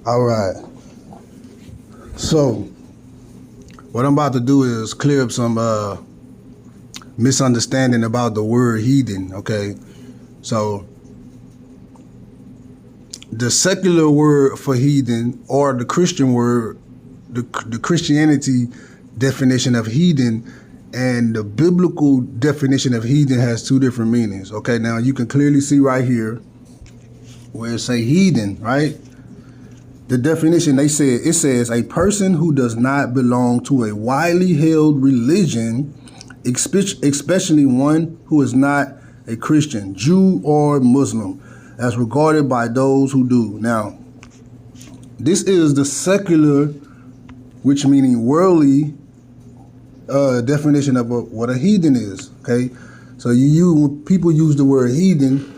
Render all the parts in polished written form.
All right. So, what I'm about to do is clear up some misunderstanding about the word heathen, okay? So, the secular word for heathen, or the Christian word, the Christianity definition of heathen, and the biblical definition of heathen has two different meanings, okay? Now, you can clearly see right here where it say heathen, right? The definition, it says a person who does not belong to a widely held religion, especially one who is not a Christian, Jew, or Muslim, as regarded by those who do. Now, this is the secular, which meaning worldly, definition of what a heathen is, okay? So when people use the word heathen,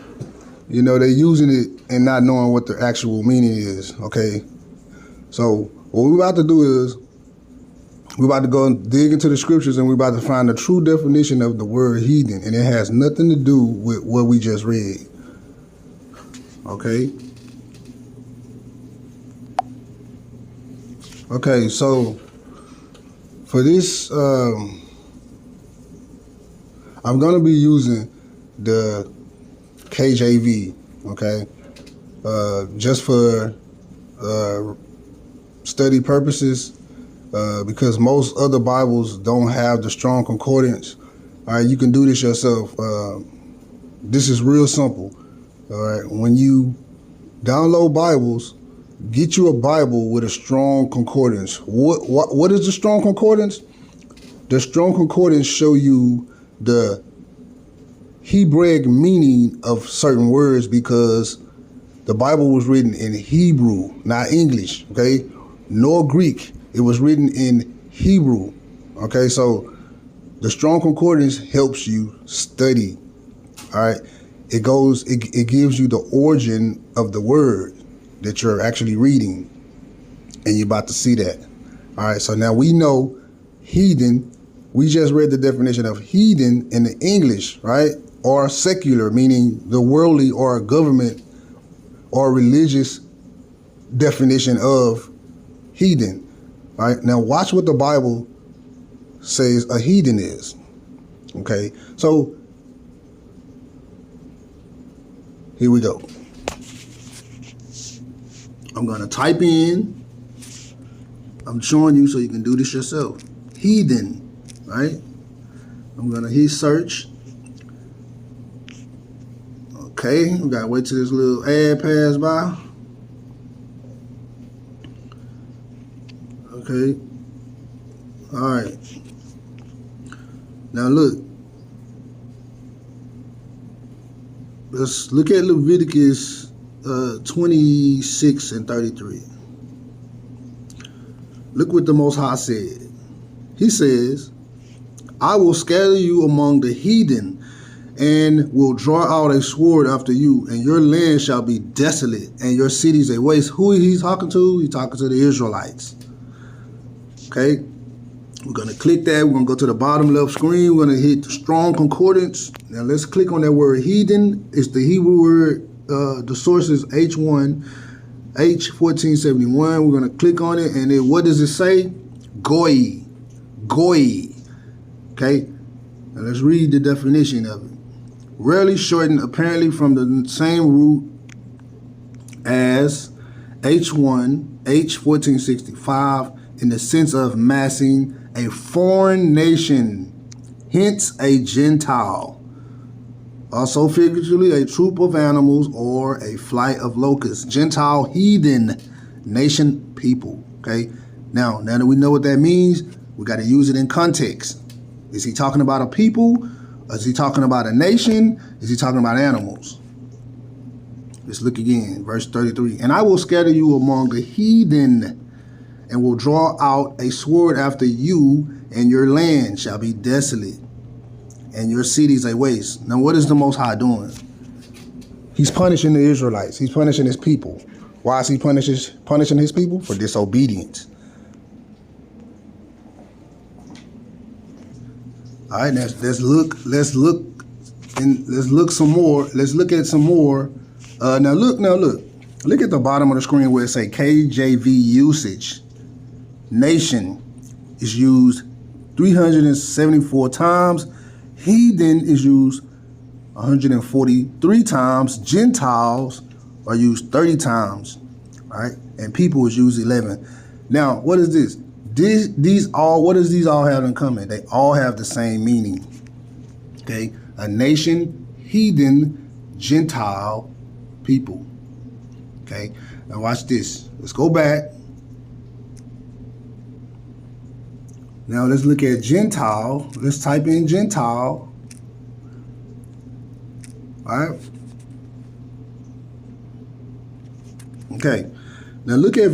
you know, they're using it and not knowing what the actual meaning is, okay? So what we're about to do is we're about to go and dig into the scriptures, and we're about to find the true definition of the word heathen, and it has nothing to do with what we just read, okay? Okay, so for this, I'm going to be using the KJV, okay, just for study purposes, because most other Bibles don't have the strong concordance. All right, you can do this yourself. This is real simple. All right, when you download Bibles, get you a Bible with a strong concordance. What is the strong concordance? The strong concordance show you the Hebraic meaning of certain words, because the Bible was written in Hebrew, not English, okay? Nor Greek. It was written in Hebrew, okay? So the strong concordance helps you study, all right? It gives you the origin of the word that you're actually reading, and you're about to see that. All right, so now we know heathen. We just read the definition of heathen in the English, right? Or secular, meaning the worldly or government or religious definition of heathen. All right, now watch what the Bible says a heathen is. Okay, so here we go. I'm going to type in, I'm showing you so you can do this yourself, heathen, right? I'm going to hit search. Okay, we got to wait till this little ad pass by. Okay. All right. Now look. Let's look at Leviticus 26 and 33. Look what the Most High said. He says, I will scatter you among the heathen, and will draw out a sword after you, and your land shall be desolate, and your cities a waste. Who he's talking to? He's talking to the Israelites. Okay, we're going to click that. We're going to go to the bottom left screen. We're going to hit the strong concordance. Now let's click on that word heathen. It's the Hebrew word. The source is H1, H1471. We're going to click on it, and then what does it say? Goy. Goy. Okay, now let's read the definition of it. Rarely shortened, apparently from the same root as H1, H1465, in the sense of massing a foreign nation, hence a Gentile. Also figuratively, a troop of animals or a flight of locusts. Gentile, heathen, nation, people. Okay, now that we know what that means, we got to use it in context. Is he talking about a people? Is he talking about a nation? Is he talking about animals? Let's look again, verse 33. And I will scatter you among the heathen, and will draw out a sword after you, and your land shall be desolate, and your cities a waste. Now, what is the Most High doing? He's punishing the Israelites. He's punishing his people. Why is he punishing his people? For disobedience. All right, let's look some more. Let's look at some more. Now look. Look at the bottom of the screen where it say KJV usage. Nation is used 374 times. Heathen is used 143 times. Gentiles are used 30 times. All right, and people is used 11. Now, what is this? What does these all have in common? They all have the same meaning. Okay, a nation, heathen, Gentile, people. Okay, now watch this. Let's go back. Now let's look at Gentile. Let's type in Gentile. All right. Okay. Now look at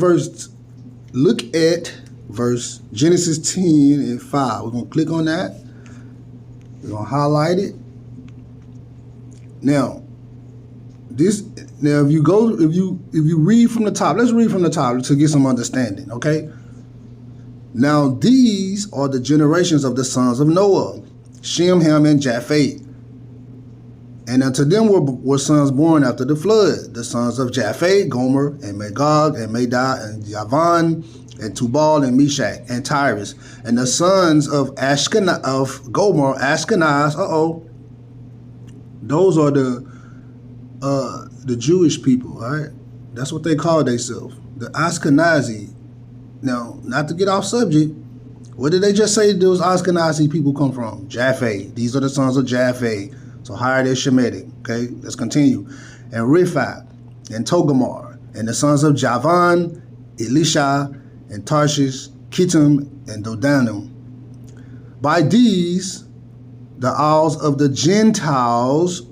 verse Genesis 10 and 5. We're gonna click on that. We're gonna highlight it. Now, if you read from the top, let's read from the top to get some understanding, okay? Now these are the generations of the sons of Noah, Shem, Ham, and Japheth. And unto them were sons born after the flood, the sons of Japheth, Gomer, and Magog, and Madai, and Javan, and Tubal, and Meshach, and Tyrus. And the sons of Gomer, Ashkenaz, those are the Jewish people, all right? That's what they call themselves, the Ashkenazi. Now, not to get off subject, where did they just say those Ashkenazi people come from? Japheth. These are the sons of Japheth. So higher than Shemitic. Okay, let's continue. And Riphath, and Togarmah, and the sons of Javan, Elisha, and Tarshish, Kittim, and Dodanim. By these, the isles of the Gentiles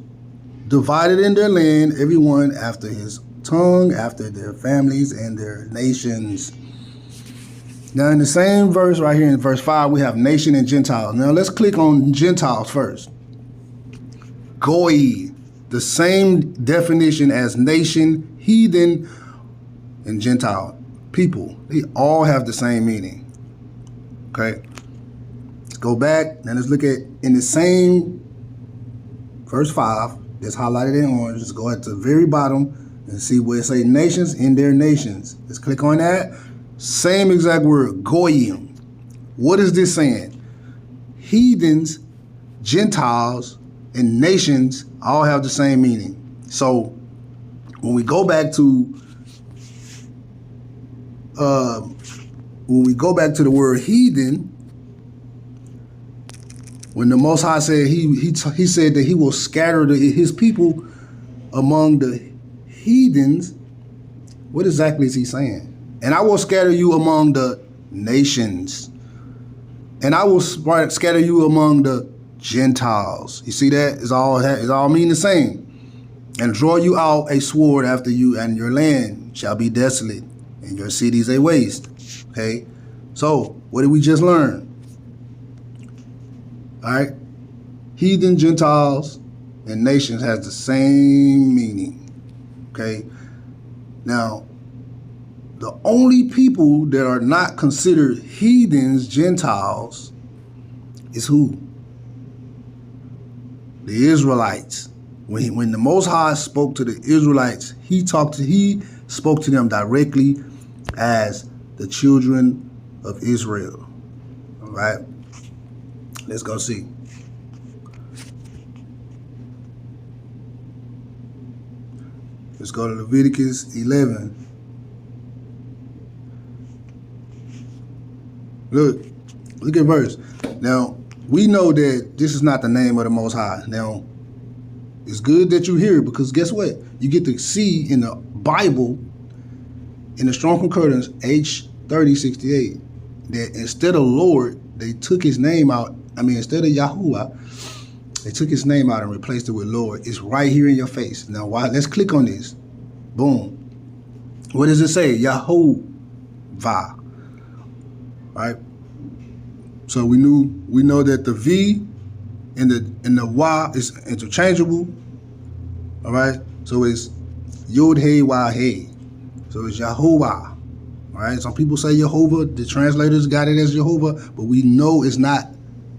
divided in their land, everyone after his tongue, after their families and their nations. Now in the same verse right here in verse 5, we have nation and Gentiles. Now let's click on Gentiles first. Goy, the same definition as nation, heathen, and Gentile. People, they all have the same meaning. Okay? Let's go back and let's look at in the same verse 5, that's highlighted in orange. Let's go at the very bottom and see where it say nations in their nations. Let's click on that. Same exact word, goyim. What is this saying? Heathens, Gentiles, and nations all have the same meaning. So when we go back to the word heathen, when the Most High said he said that he will scatter his people among the heathens, what exactly is he saying? And I will scatter you among the nations, and I will scatter you among the Gentiles. You see that? It's all mean the same. And draw you out a sword after you, and your land shall be desolate, and your cities a waste. Okay? So, what did we just learn? All right? Heathen, Gentiles, and nations has the same meaning. Okay? Now, the only people that are not considered heathens, Gentiles, is who? The Israelites. When the Most High spoke to the Israelites, he spoke to them directly as the children of Israel. All right? Let's go see. Let's go to Leviticus 11. Look at verse. Now, we know that this is not the name of the Most High. Now, it's good that you hear it, because guess what? You get to see in the Bible, in the Strong Concordance, H3068, that instead of Lord, they took his name out. I mean, instead of Yahuwah, they took his name out and replaced it with Lord. It's right here in your face. Now, let's click on this. Boom. What does it say? Yahovah. Right? So we know that the V and the Y is interchangeable. All right? So it's Yod Hey Wah Hey. So it's Yahovah. All right? Some people say Jehovah. The translators got it as Jehovah, but we know it's not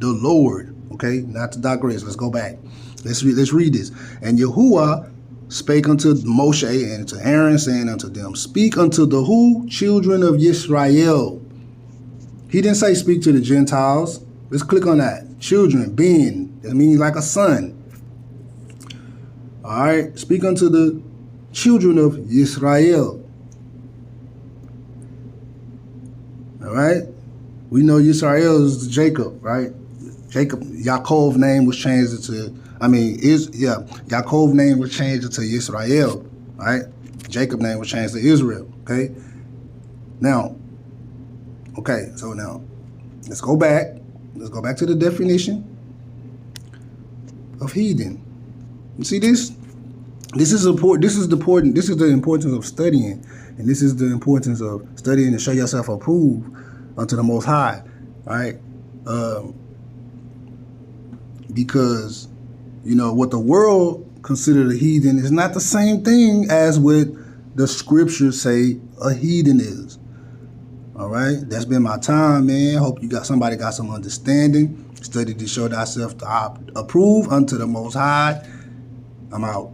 the Lord. Okay? Not to digress. Let's go back. Let's read this. And Yahuwah spake unto Moshe and to Aaron, saying unto them, speak unto the who? Children of Yisra'EL. He didn't say speak to the Gentiles. Let's click on that. Children, being, that means like a son. All right, speak unto the children of Yisra'EL. All right, we know Yisrael is Jacob, right? Jacob, Yaakov's name was changed into, Yaakov's name was changed into Yisra'EL, right? Jacob's name was changed to Israel, okay? Now, let's go back. Let's go back to the definition of heathen. You see this? This is important. This is the importance of studying, and this is the importance of studying to show yourself approved unto the Most High, right? Because what the world considered a heathen is not the same thing as what the scriptures say a heathen is. All right, that's been my time, man. Hope somebody got some understanding. Study to show thyself to approve unto the Most High. I'm out.